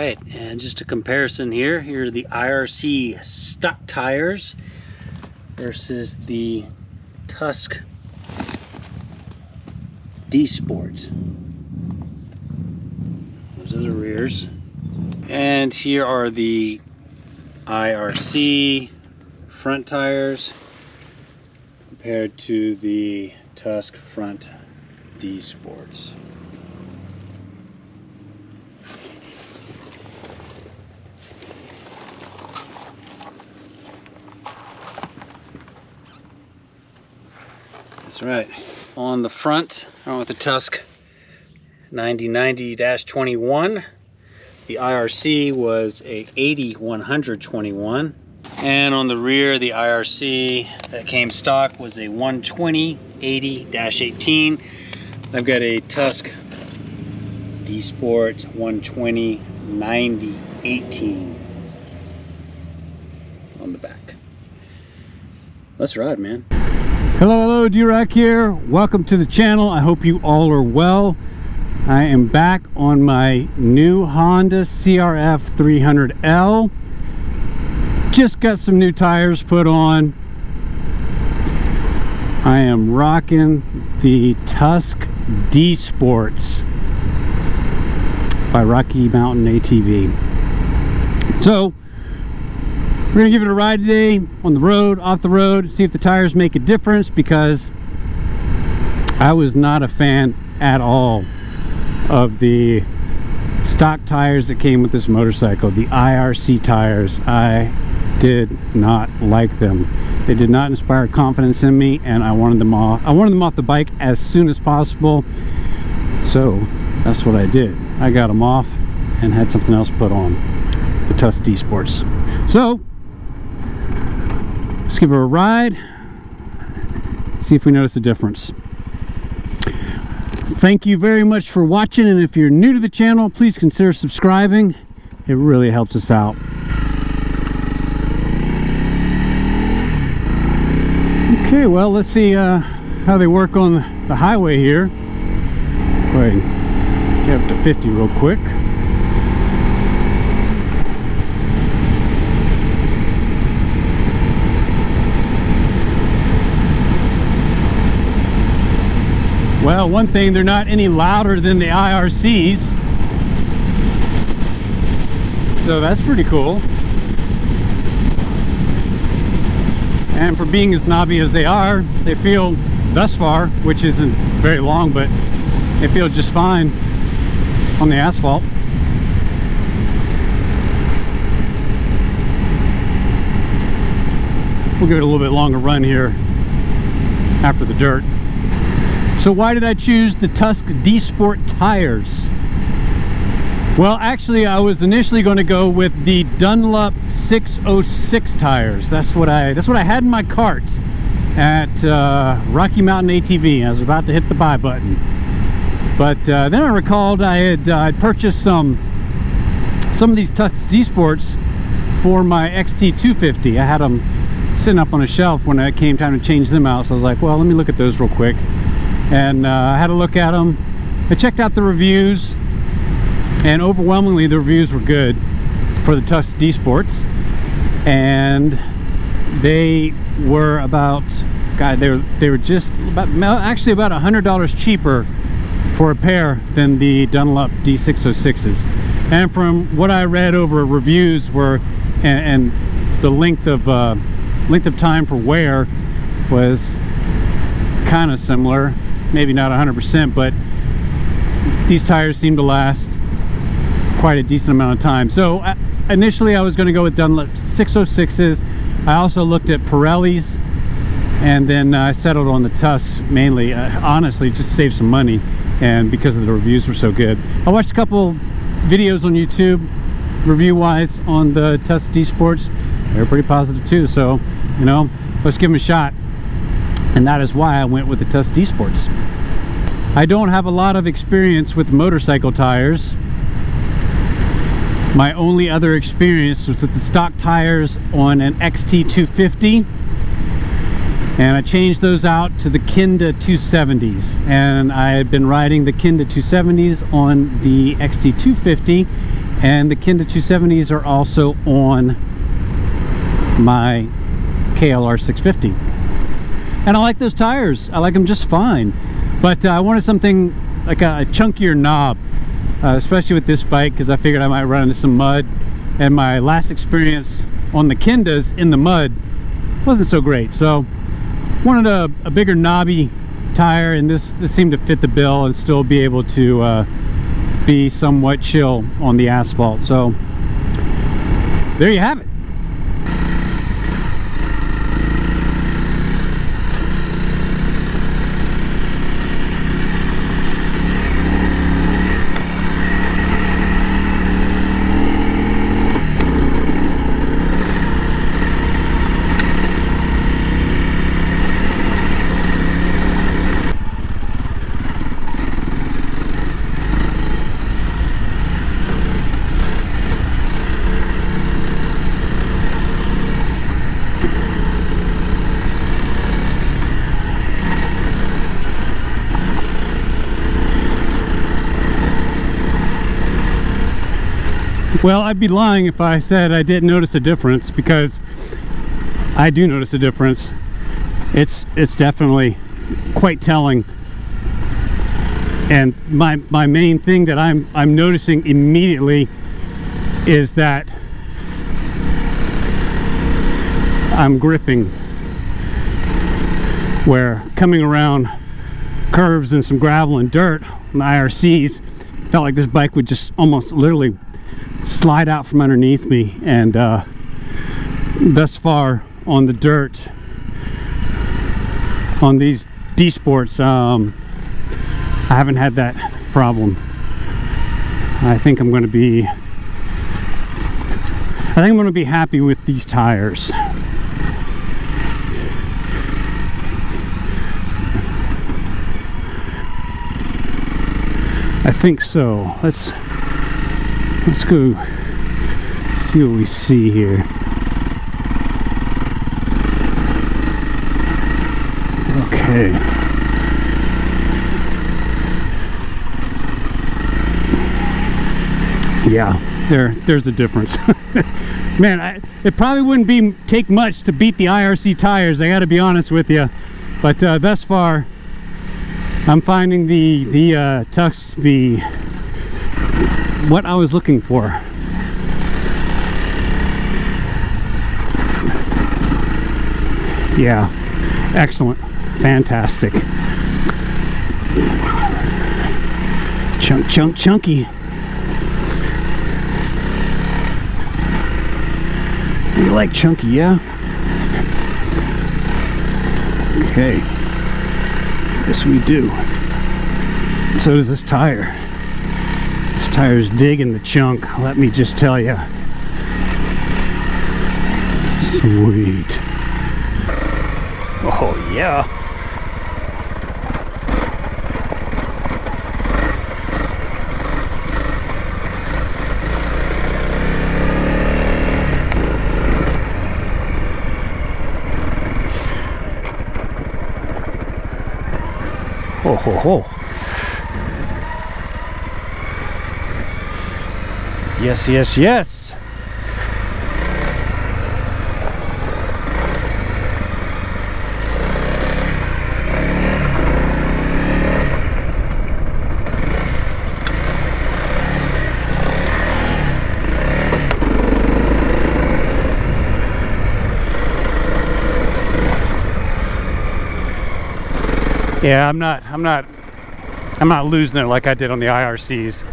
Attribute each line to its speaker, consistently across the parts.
Speaker 1: right, and just a comparison here. Here are the IRC stock tires versus the Tusk DSports. Those are the rears. And here are the IRC front tires compared to the Tusk front DSports. That's right. On the front, I went with the Tusk 9090-21. The IRC was a 80-100-21. And on the rear, the IRC that came stock was a 120-80-18. I've got a Tusk DSport 120-90-18 on the back. Let's ride, man.
Speaker 2: Hello, D-Rock here. Welcome to the channel. I hope you all are well. I am back on my new Honda CRF300L. Just got some new tires put on. I am rocking the Tusk DSports by Rocky Mountain ATV. So we're gonna give it a ride today, on the road, off the road, see if the tires make a difference, because I was not a fan at all of the stock tires that came with this motorcycle, the IRC tires. I did not like them. They did not inspire confidence in me, and I wanted them off. I wanted them off the bike as soon as possible. So that's what I did. I got them off and had something else put on, the Tusk DSports. So let's give it a ride, see if we notice a difference. Thank you very much for watching, and if you're new to the channel, please consider subscribing. It really helps us out. Okay, well, let's see how they work on the highway here. Go ahead and get up to 50 real quick. Well, one thing, they're not any louder than the IRCs, so that's pretty cool. And for being as knobby as they are, they feel, thus far, which isn't very long, but they feel just fine on the asphalt. We'll give it a little bit longer run here after the dirt. So why did I choose the Tusk DSport tires? Well, actually, I was initially going to go with the Dunlop 606 tires. That's what I had in my cart at Rocky Mountain ATV. I was about to hit the buy button, but then I recalled I'd purchased some of these Tusk DSports for my XT250. I had them sitting up on a shelf when it came time to change them out. So I was like, well, let me look at those real quick. And I had a look at them. I checked out the reviews, and overwhelmingly the reviews were good for the Tusk DSports. And they were about, God, they were just about, actually about $100 cheaper for a pair than the Dunlop D606s. And from what I read over reviews were, and the length of time for wear was kind of similar. Maybe not 100%, but these tires seem to last quite a decent amount of time. So initially I was going to go with Dunlop 606s. I also looked at Pirellis, and then I settled on the Tusk mainly. Honestly, just to save some money, and because of the reviews were so good. I watched a couple videos on YouTube review wise on the Tusk DSports. They were pretty positive too, so you know, let's give them a shot. And that is why I went with the Tusk DSports. I don't have a lot of experience with motorcycle tires. My only other experience was with the stock tires on an XT250, and I changed those out to the Kenda 270s, and I had been riding the Kenda 270s on the XT250, and the Kenda 270s are also on my KLR 650. And I like those tires. I like them just fine. But I wanted something like a chunkier knob, especially with this bike, because I figured I might run into some mud. And my last experience on the Kendas in the mud wasn't so great. So wanted a bigger knobby tire, and this seemed to fit the bill and still be able to be somewhat chill on the asphalt. So there you have it. Well, I'd be lying if I said I didn't notice a difference, because I do notice a difference. It's definitely quite telling. And my main thing that I'm noticing immediately is that I'm gripping, where coming around curves and some gravel and dirt on the IRCs, felt like this bike would just almost literally slide out from underneath me. And thus far on the dirt on these DSports, I haven't had that problem. I think I'm going to be happy with these tires. I think so. Let's go see what we see here. Okay. Yeah, there's a difference. Man, it probably wouldn't take much to beat the IRC tires, I gotta be honest with you. But thus far, I'm finding the Tusk to be what I was looking for. Yeah, excellent, fantastic. Chunky. You like chunky, yeah? Okay. Yes, we do. So does this tire. This tire's digging the chunk, let me just tell you. Sweet. Oh, yeah. Oh, ho, ho. Yes, yes, yes. Yeah, I'm not losing it like I did on the IRCs.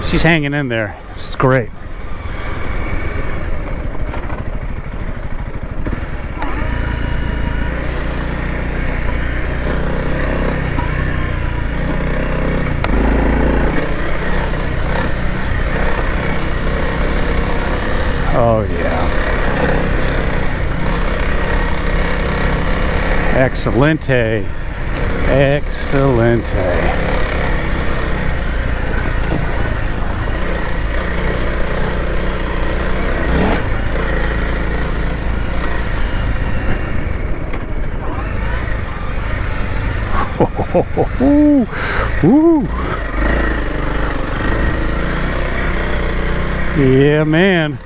Speaker 2: She's hanging in there. It's great. Oh yeah. Excelente. Excelente. Ooh. Yeah, man.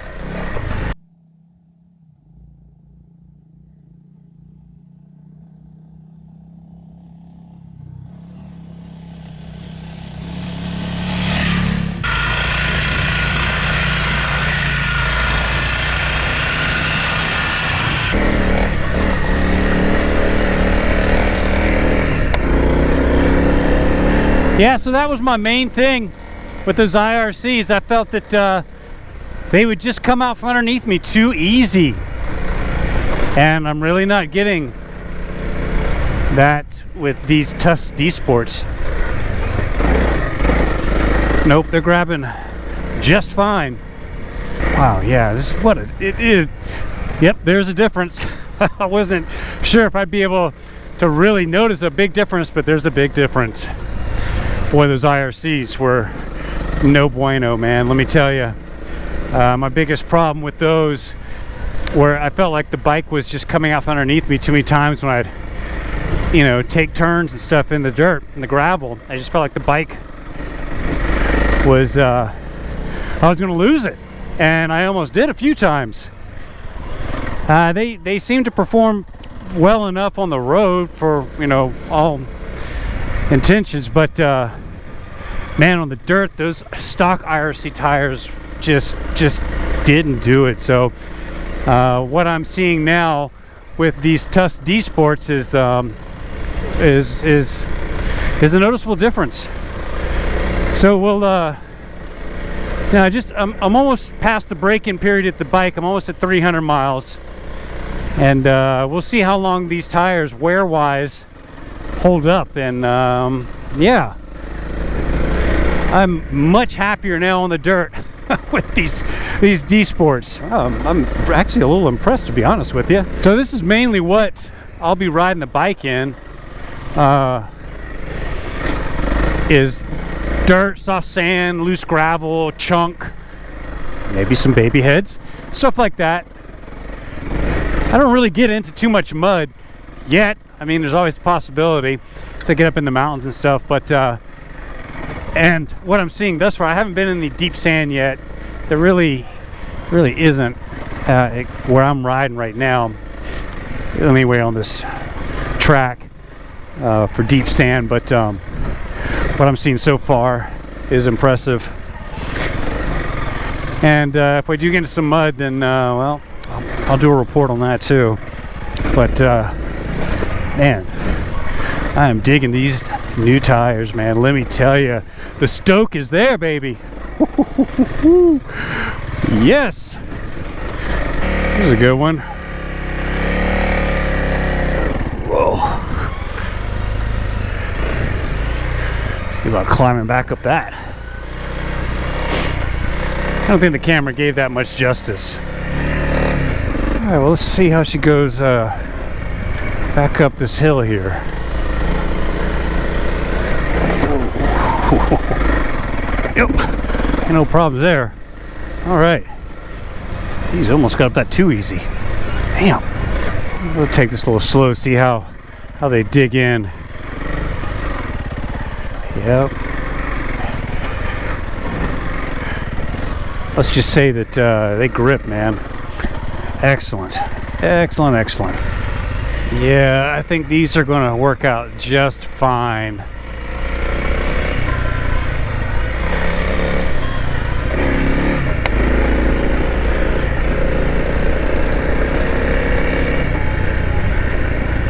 Speaker 2: Yeah, so that was my main thing with those IRCs. I felt that they would just come out from underneath me too easy. And I'm really not getting that with these Tusk DSports. Nope, they're grabbing just fine. Wow, yeah, this is what it is. Yep, there's a difference. I wasn't sure if I'd be able to really notice a big difference, but there's a big difference. Boy, those IRCs were no bueno, man. Let me tell you, my biggest problem with those, where I felt like the bike was just coming off underneath me too many times when I'd, you know, take turns and stuff in the dirt, in the gravel. I just felt like the bike was, I was going to lose it, and I almost did a few times. They seem to perform well enough on the road for, you know, all intentions, but man, on the dirt, those stock IRC tires just didn't do it. So what I'm seeing now with these Tusk DSports is a noticeable difference. So we'll now I'm almost past the break-in period at the bike. I'm almost at 300 miles, and we'll see how long these tires wear-wise hold up. And yeah, I'm much happier now on the dirt with these DSports. I'm actually a little impressed, to be honest with you. So this is mainly what I'll be riding the bike in, is dirt, soft sand, loose gravel, chunk, maybe some baby heads, stuff like that. I don't really get into too much mud yet. I mean, there's always a possibility as I get up in the mountains and stuff, but and what I'm seeing thus far, I haven't been in the deep sand yet. There really isn't where I'm riding right now, anyway, on this track for deep sand, but what I'm seeing so far is impressive. And if I do get into some mud, then well, I'll do a report on that too. But man, I am digging these new tires, man. Let me tell you, the stoke is there, baby. Yes, here's a good one. Whoa. See about climbing back up that. I don't think the camera gave that much justice. All right, well, let's see how she goes back up this hill here. Yep, ain't no problems there. All right, he's almost got up that too easy. Damn. We'll take this a little slow, see how they dig in. Yep. Let's just say that they grip, man. Excellent, excellent, excellent. Yeah, I think these are going to work out just fine.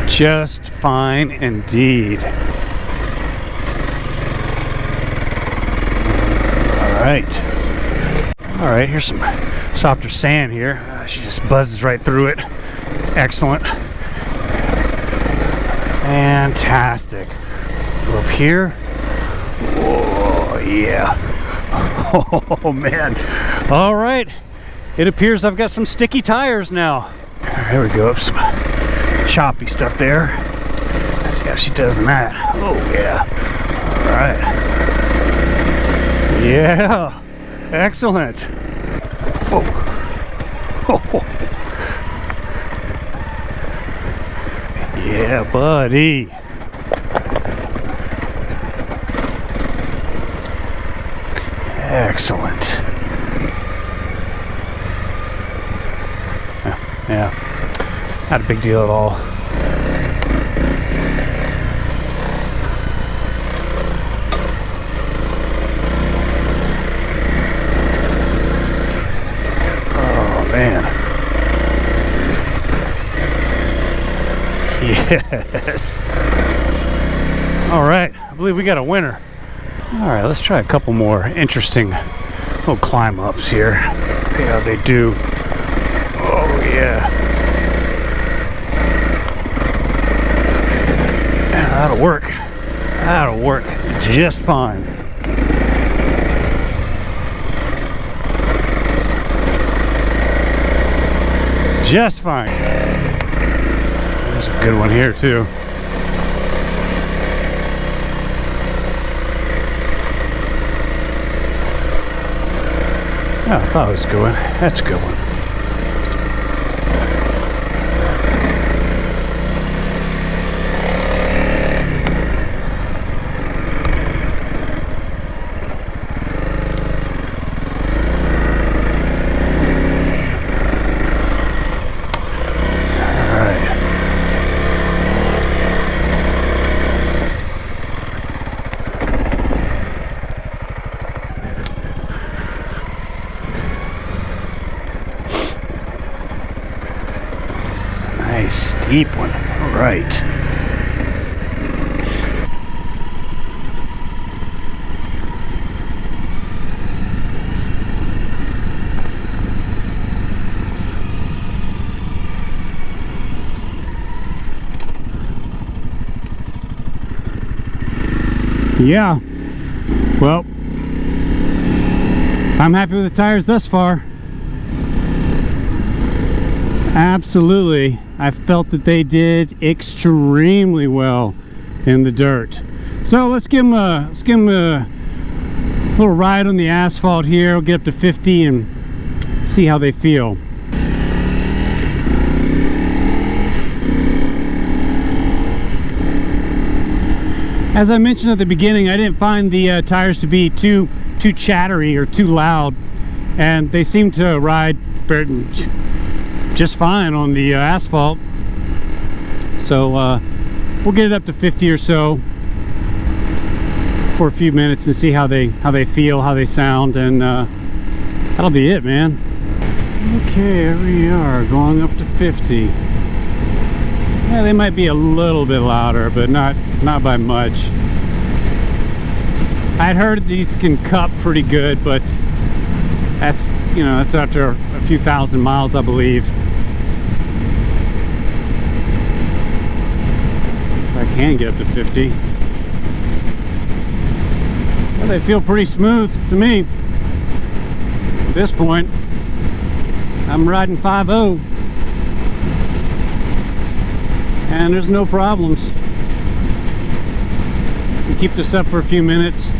Speaker 2: Just fine indeed. All right, here's some softer sand here. She just buzzes right through it. Excellent. Fantastic. Go up here. Oh, yeah. Oh, man. All right. It appears I've got some sticky tires now. There we go. Some choppy stuff there. Let's see how she does in that. Oh, yeah. All right. Yeah. Excellent. Whoa. Oh. Yeah, buddy. Excellent. Yeah, not a big deal at all. Oh man. Yes. All right, I believe we got a winner. All right, let's try a couple more interesting little climb ups here. See how they do. Oh yeah. Yeah, that'll work. That'll work just fine. Just fine. There's a good one here too. Oh, I thought it was a good one. That's a good one. Nice steep one. All right. Yeah. Well, I'm happy with the tires thus far. Absolutely. I felt that they did extremely well in the dirt. So let's give them a little ride on the asphalt here. We'll get up to 50 and see how they feel. As I mentioned at the beginning, I didn't find the tires to be too chattery or too loud, and they seem to ride just fine on the asphalt. So we'll get it up to 50 or so for a few minutes and see how they feel, how they sound, and that'll be it, man. Okay, here we are going up to 50. Yeah, they might be a little bit louder, but not by much. I'd heard these can cup pretty good, but that's, you know, that's after a few thousand miles, I believe. I can get up to 50. Well, they feel pretty smooth to me. At this point, I'm riding 5.0. And there's no problems. We keep this up for a few minutes.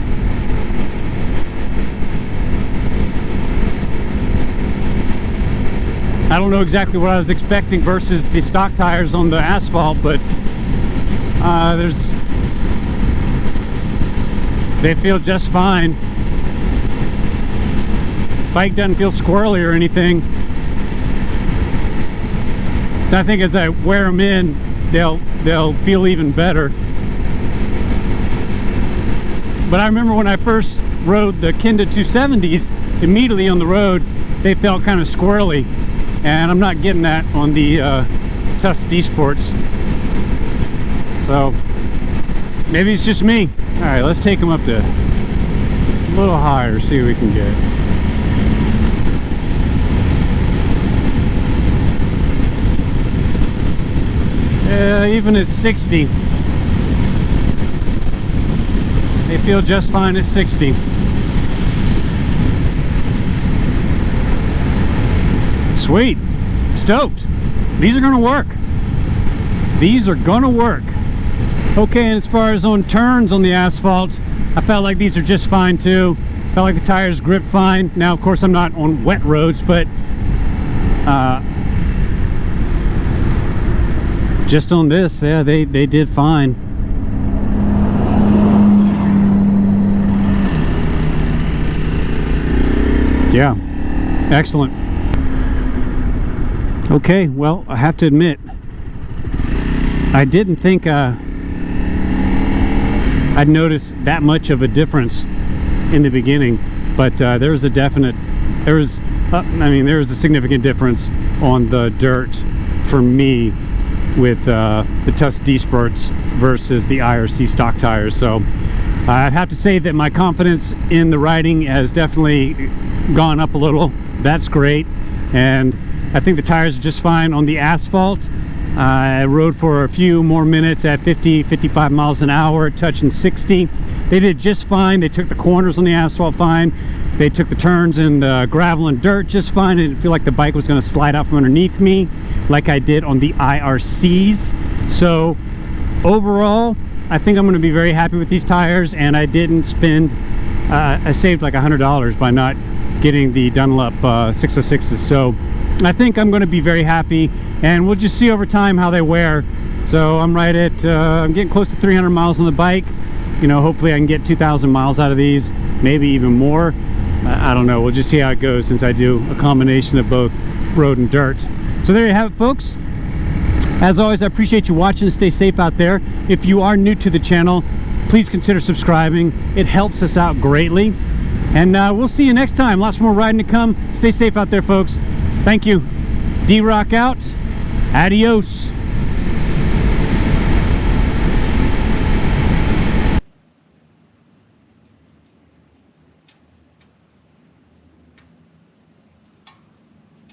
Speaker 2: I don't know exactly what I was expecting versus the stock tires on the asphalt, but they feel just fine. Bike doesn't feel squirrely or anything. I think as I wear them in, they'll feel even better. But I remember when I first rode the Kenda 270s, immediately on the road, they felt kind of squirrely. And I'm not getting that on the Tusk DSports. So maybe it's just me. All right, let's take them up to a little higher, see what we can get. Even at 60, they feel just fine at 60. Sweet. Stoked. These are gonna work. These are gonna work. Okay, and as far as on turns on the asphalt, I felt like these are just fine too. Felt like the tires grip fine. Now, of course, I'm not on wet roads, but just on this, yeah, they did fine. Yeah, excellent. Okay, well, I have to admit, I didn't think I'd notice that much of a difference in the beginning, but there was a significant difference on the dirt for me with the Tusk DSports versus the IRC stock tires. So I'd have to say that my confidence in the riding has definitely gone up a little. That's great, and I think the tires are just fine on the asphalt. I rode for a few more minutes at 50-55 miles an hour, touching 60. They did just fine. They took the corners on the asphalt fine. They took the turns in the gravel and dirt just fine. I didn't feel like the bike was going to slide out from underneath me like I did on the IRCs. So overall, I think I'm going to be very happy with these tires, and I didn't spend I saved like $100 by not getting the Dunlop 606s. So I think I'm going to be very happy, and we'll just see over time how they wear. So I'm right at I'm getting close to 300 miles on the bike. You know, hopefully I can get 2,000 miles out of these, maybe even more. I don't know, we'll just see how it goes, since I do a combination of both road and dirt. So there you have it, folks. As always, I appreciate you watching. Stay safe out there. If you are new to the channel, please consider subscribing. It helps us out greatly. And we'll see you next time. Lots more riding to come. Stay safe out there, folks. Thank you. D-Rock out. Adios.